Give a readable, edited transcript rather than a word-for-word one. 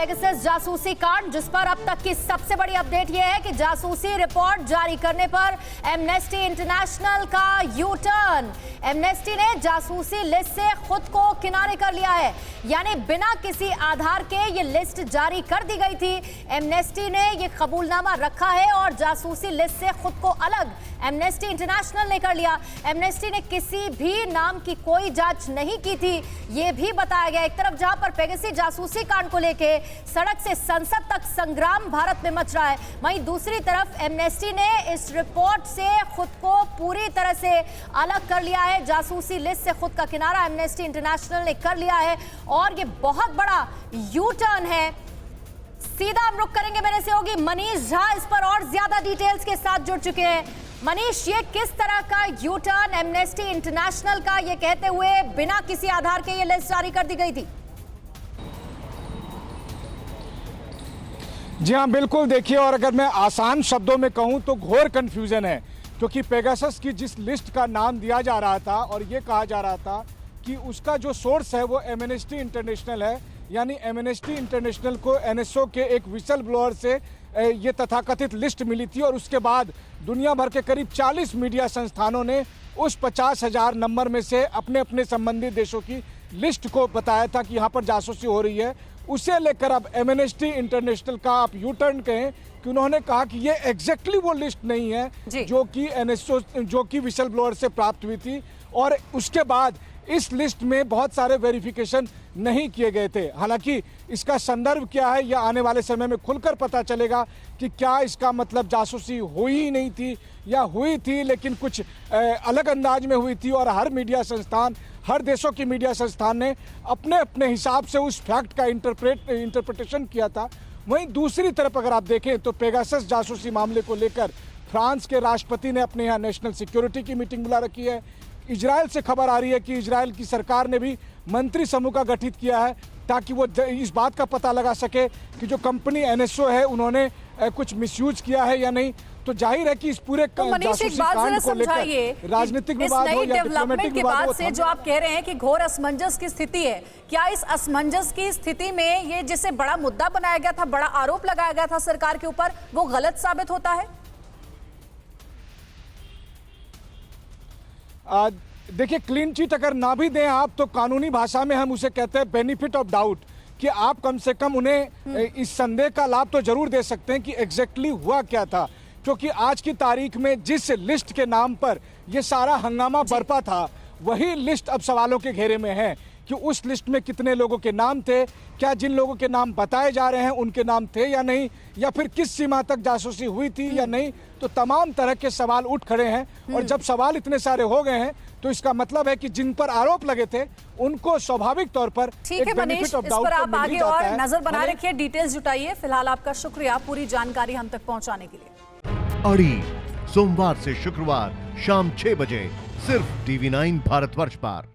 Pegasus जासूसी कांड, जिस पर अब तक की सबसे बड़ी अपडेट यह है कि जासूसी रिपोर्ट जारी करने पर एमनेस्टी इंटरनेशनल का यू टर्न। एमनेस्टी ने जासूसी लिस्ट से खुद को किनारे कर लिया है, यानी बिना किसी आधार के ये लिस्ट जारी कर दी गई थी। एमनेस्टी ने ये कबूलनामा रखा है और जासूसी लिस्ट से खुद को अलग एमनेस्टी इंटरनेशनल ने कर लिया। एमनेस्टी ने किसी भी नाम की कोई जांच नहीं की थी, ये भी बताया गया। एक तरफ जहां पर पेगासस जासूसी कांड को लेके सड़क से संसद तक संग्राम भारत में मच रहा है, वहीं दूसरी तरफ एमनेस्टी ने इस रिपोर्ट से खुद को पूरी तरह से अलग कर लिया है। जासूसी लिस्ट से खुद का किनारा एमनेस्टी इंटरनेशनल ने कर लिया है और ये बहुत बड़ा यू टर्न है। सीधा हम रुक करेंगे, मेरे से होगी मनीष झा इस पर और ज्यादा डिटेल्स के साथ जुड़ चुके हैं। मनीष, ये किस तरह का यू टर्न एमनेस्टी इंटरनेशनल का, ये कहते हुए बिना किसी आधार के ये लिस्ट जारी कर दी गई थी? जी हाँ, बिल्कुल। देखिए, और अगर मैं आसान शब्दों में कहूँ तो घोर कंफ्यूजन है, क्योंकि पेगासस की जिस लिस्ट का नाम दिया जा रहा था और ये कहा जा रहा था कि उसका जो सोर्स है वो एमनेस्टी इंटरनेशनल है, यानी एमनेस्टी इंटरनेशनल को एनएसओ के एक विसल ब्लोअर से ये तथाकथित लिस्ट मिली थी और उसके बाद दुनिया भर के करीब 40 मीडिया संस्थानों ने उस 50,000 नंबर में से अपने अपने संबंधित देशों की लिस्ट को बताया था कि यहाँ पर जासूसी हो रही है। उसे लेकर अब एमनेस्टी इंटरनेशनल का आप यू टर्न कहें कि उन्होंने कहा कि ये एग्जैक्टली वो लिस्ट नहीं है जो कि एनएसओ जो कि विसल ब्लोअर से प्राप्त हुई थी, और उसके बाद इस लिस्ट में बहुत सारे वेरिफिकेशन नहीं किए गए थे। हालांकि इसका संदर्भ क्या है यह आने वाले समय में खुलकर पता चलेगा कि क्या इसका मतलब जासूसी हुई ही नहीं थी या हुई थी लेकिन कुछ अलग अंदाज में हुई थी, और हर मीडिया संस्थान, हर देशों की मीडिया संस्थान ने अपने अपने हिसाब से उस फैक्ट का इंटरप्रिटेशन किया था। वहीं दूसरी तरफ अगर आप देखें तो पेगासस जासूसी मामले को लेकर फ्रांस के राष्ट्रपति ने अपने यहाँ नेशनल सिक्योरिटी की मीटिंग बुला रखी है। इजराइल से खबर आ रही है कि इजराइल की सरकार ने भी मंत्री समूह का गठित किया है ताकि वो इस बात का पता लगा सके कि जो कंपनी एनएसओ है उन्होंने कुछ मिसयूज किया है या नहीं। तो जाहिर है कि इस पूरे जासूसी कांड को लेकर राजनीतिक विवाद हो या डिप्लोमेटिक विवाद हो, से जो आप कह रहे हैं कि घोर असमंजस की स्थिति है, क्या इस असमंजस की स्थिति में ये जिसे बड़ा मुद्दा बनाया गया था, बड़ा आरोप लगाया गया था सरकार के ऊपर, वो गलत साबित होता है? देखिए, क्लीन चिट अगर ना भी दें आप तो कानूनी भाषा में हम उसे कहते हैं बेनिफिट ऑफ डाउट, कि आप कम से कम उन्हें इस संदेह का लाभ तो जरूर दे सकते हैं कि एग्जैक्टली हुआ क्या था। क्योंकि आज की तारीख में जिस लिस्ट के नाम पर ये सारा हंगामा बरपा था, वही लिस्ट अब सवालों के घेरे में है कि उस लिस्ट में कितने लोगों के नाम थे, क्या जिन लोगों के नाम बताए जा रहे हैं उनके नाम थे या नहीं, या फिर किस सीमा तक जासूसी हुई थी या नहीं। तो तमाम तरह के सवाल उठ खड़े हैं, और जब सवाल इतने सारे हो गए हैं तो इसका मतलब है कि जिन पर आरोप लगे थे उनको स्वाभाविक तौर पर ठीक है मनीष, इस पर आप आगे और नजर बनाए रखिए, डिटेल्स जुटाइए। फिलहाल आपका शुक्रिया पूरी जानकारी हम तक पहुंचाने के लिए। अड़ी सोमवार से शुक्रवार शाम 6 बजे सिर्फ TV9 भारतवर्ष पर।